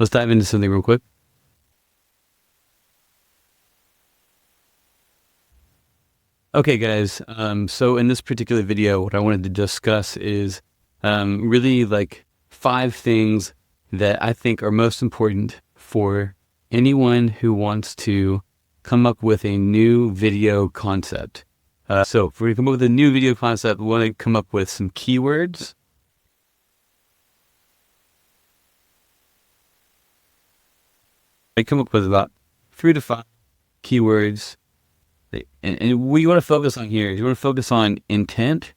let's dive into something real quick. Okay, guys. So in this particular video, what I wanted to discuss is really like 5 things that I think are most important for anyone who wants to come up with a new video concept. So if we come up with a new video concept, we want to come up with some keywords. I come up with about 3 to 5 keywords. And what you want to focus on here is you want to focus on intent,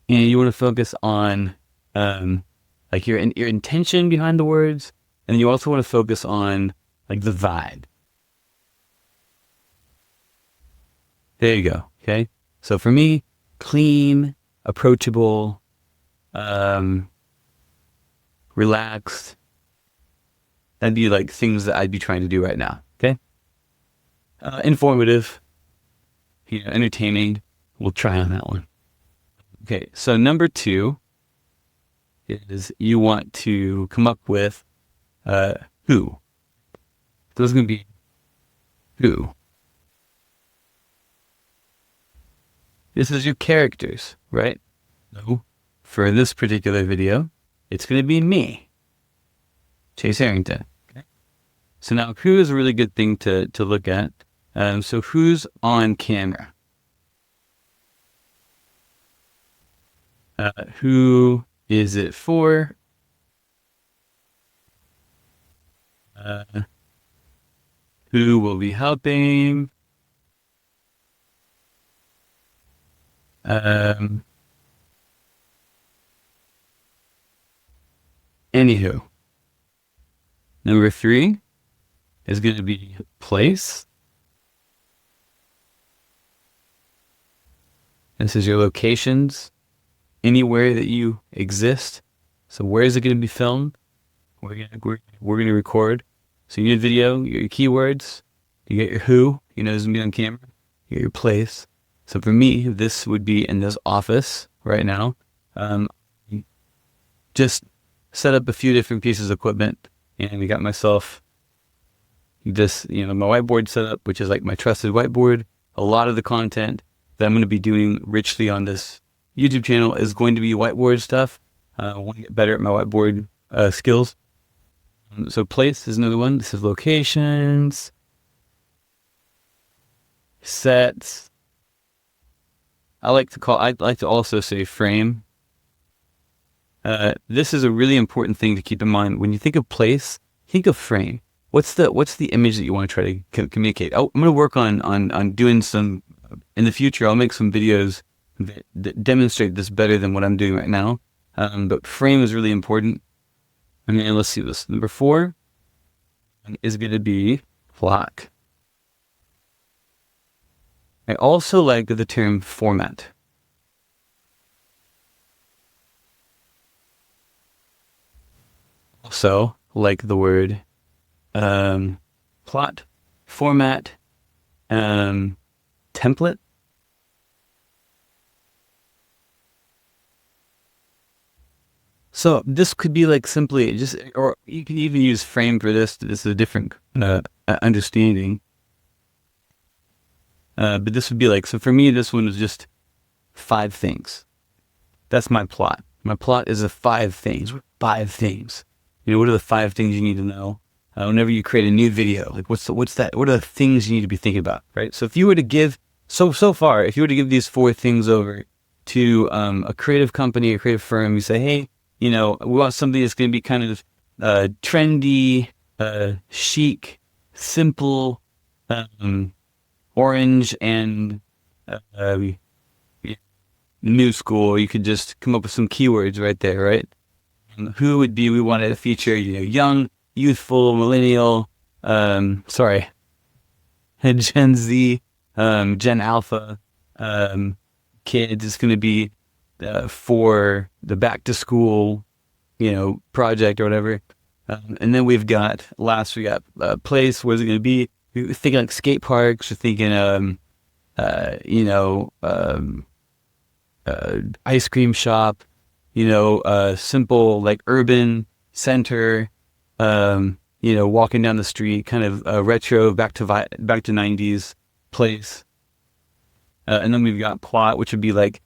and you want to focus on like your intention behind the words, and you also want to focus on like the vibe. There you go. Okay. So for me, clean, approachable, relaxed. That'd be like things that I'd be trying to do right now. Okay. Informative, entertaining. We'll try on that one. Okay. So number 2 is you want to come up with who. So it's going to be who. This is your characters, right? So for this particular video, it's going to be me, Chase Arrington. Okay. So now who is a really good thing to look at. So who's on camera? Who is it for? Who will be helping? Anywho, number 3 is going to be place. This is your locations, anywhere that you exist. So where is it going to be filmed? We're going to record. So you need video, your keywords, you get your who, it's going to be on camera, you get your place. So for me, this would be in this office right now. Just set up a few different pieces of equipment, and we got myself this, my whiteboard set up, which is like my trusted whiteboard. A lot of the content that I'm going to be doing richly on this YouTube channel is going to be whiteboard stuff. I want to get better at my whiteboard skills. So place is another one. This is locations, sets. I like to also say frame. This is a really important thing to keep in mind. When you think of place, think of frame. What's the image that you want to try to communicate? I'm going to work on doing some, in the future, I'll make some videos that demonstrate this better than what I'm doing right now. But frame is really important. And then let's see this. Number 4 is going to be plot. I also like the term format. Also like the word plot, format, template. So this could be like simply just, or you can even use frame for this. This is a different understanding. But this would be like, so for me, this one was just 5 things. That's my plot. My plot is 5 things. 5 things. What are the 5 things you need to know? Whenever you create a new video, like what's that? What are the things you need to be thinking about, right? So if you were to give, so far, if you were to give these 4 things over to a creative company, a creative firm, you say, hey, we want something that's going to be kind of trendy, chic, simple, orange, and new school. You could just come up with some keywords right there, right? Who would be, we wanted to feature, young, youthful, millennial, Gen Z, Gen Alpha, kids. It's going to be for the back to school, project or whatever. And then we got place. Where's it going to be? We're thinking like skate parks. We're thinking, ice cream shop. Simple like urban center, walking down the street, kind of retro, back to 90s place. And then we've got plot, which would be like,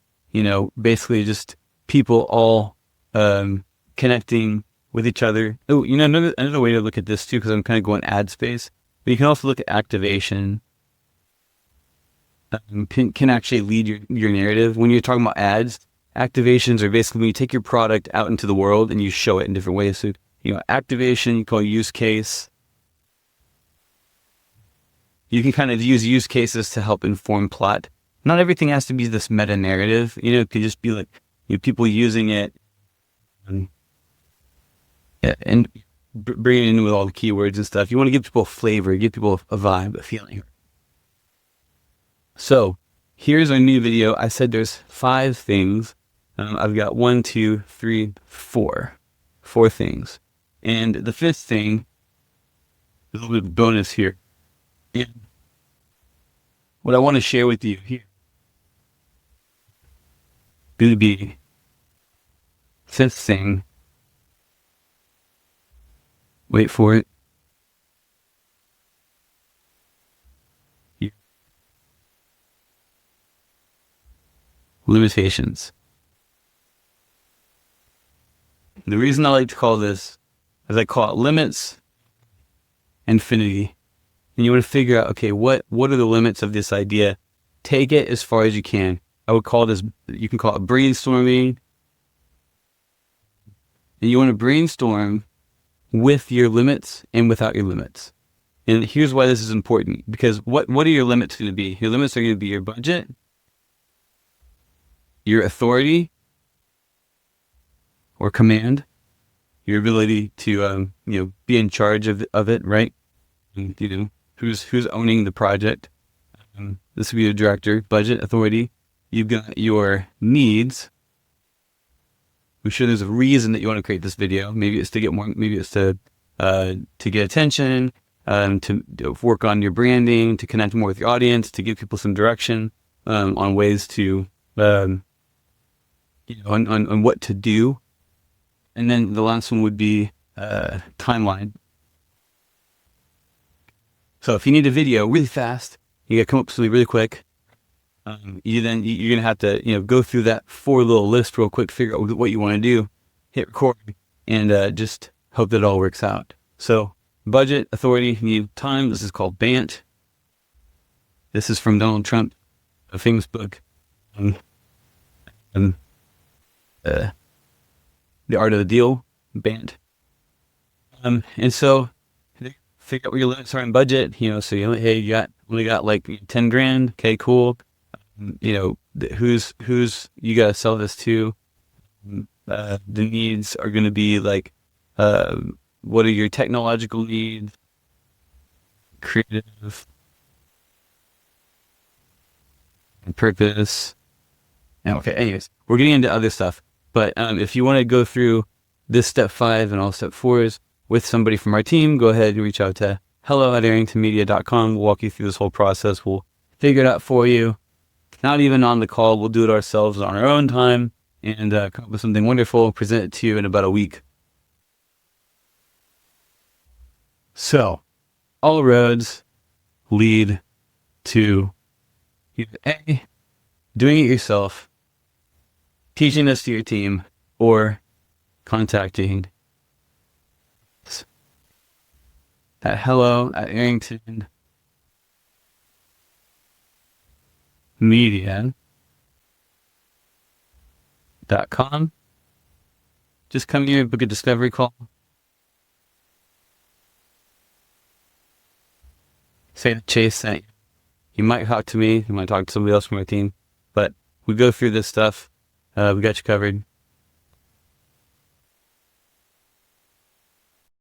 basically just people all connecting with each other. Oh, another way to look at this too, because I'm kind of going ad space, but you can also look at activation. Can actually lead your narrative. When you're talking about ads, activations are basically when you take your product out into the world and you show it in different ways. So, activation, you call use case. You can kind of use use cases to help inform plot. Not everything has to be this meta narrative. It could just be like people using it and bringing it in with all the keywords and stuff. You want to give people a flavor, give people a vibe, a feeling. So here's our new video. I said there's 5 things. I've got 1, 2, 3, 4 things. And the 5th thing is a little bit of bonus here. And what I want to share with you here going to be 5th thing. Wait for it. Here. Limitations. The reason I like to call this is I call it limits, infinity. And you want to figure out, okay, what are the limits of this idea? Take it as far as you can. I would call this, you can call it brainstorming. And you want to brainstorm with your limits and without your limits. And here's why this is important. Because what are your limits going to be? Your limits are going to be your budget, your authority or command, your ability to be in charge of it, right? And, who's owning the project. This would be a director, budget, authority. You've got your needs. I'm sure there's a reason that you want to create this video. Maybe it's to get more. Maybe it's to get attention, to work on your branding, to connect more with your audience, to give people some direction on ways to, on what to do. And then the last one would be timeline. So if you need a video really fast, you got to come up with something really quick. You're gonna have to go through that 4 little list real quick, figure out what you want to do, hit record, and just hope that it all works out. So budget, authority, you need time. This is called BANT. This is from Donald Trump, a famous book. The Art of the Deal, BANT. And so figure out what your limits are in budget. So hey, you only got like 10 grand. Okay, cool. Who's you gotta sell this to. The needs are going to be like, what are your technological needs, creative, and purpose. And okay, anyways, we're getting into other stuff. But if you want to go through this step 5 and all step 4s with somebody from our team, go ahead and reach out to hello@arringtonmedia.com. We'll walk you through this whole process. We'll figure it out for you. Not even on the call. We'll do it ourselves on our own time and come up with something wonderful, present it to you in about a week. So, all roads lead to either A, doing it yourself, teaching this to your team, or contacting us at hello@Arrington Media.com. Just come here and book a discovery call. Say that Chase sent you. You might talk to me, you might talk to somebody else from our team, but we go through this stuff. We got you covered.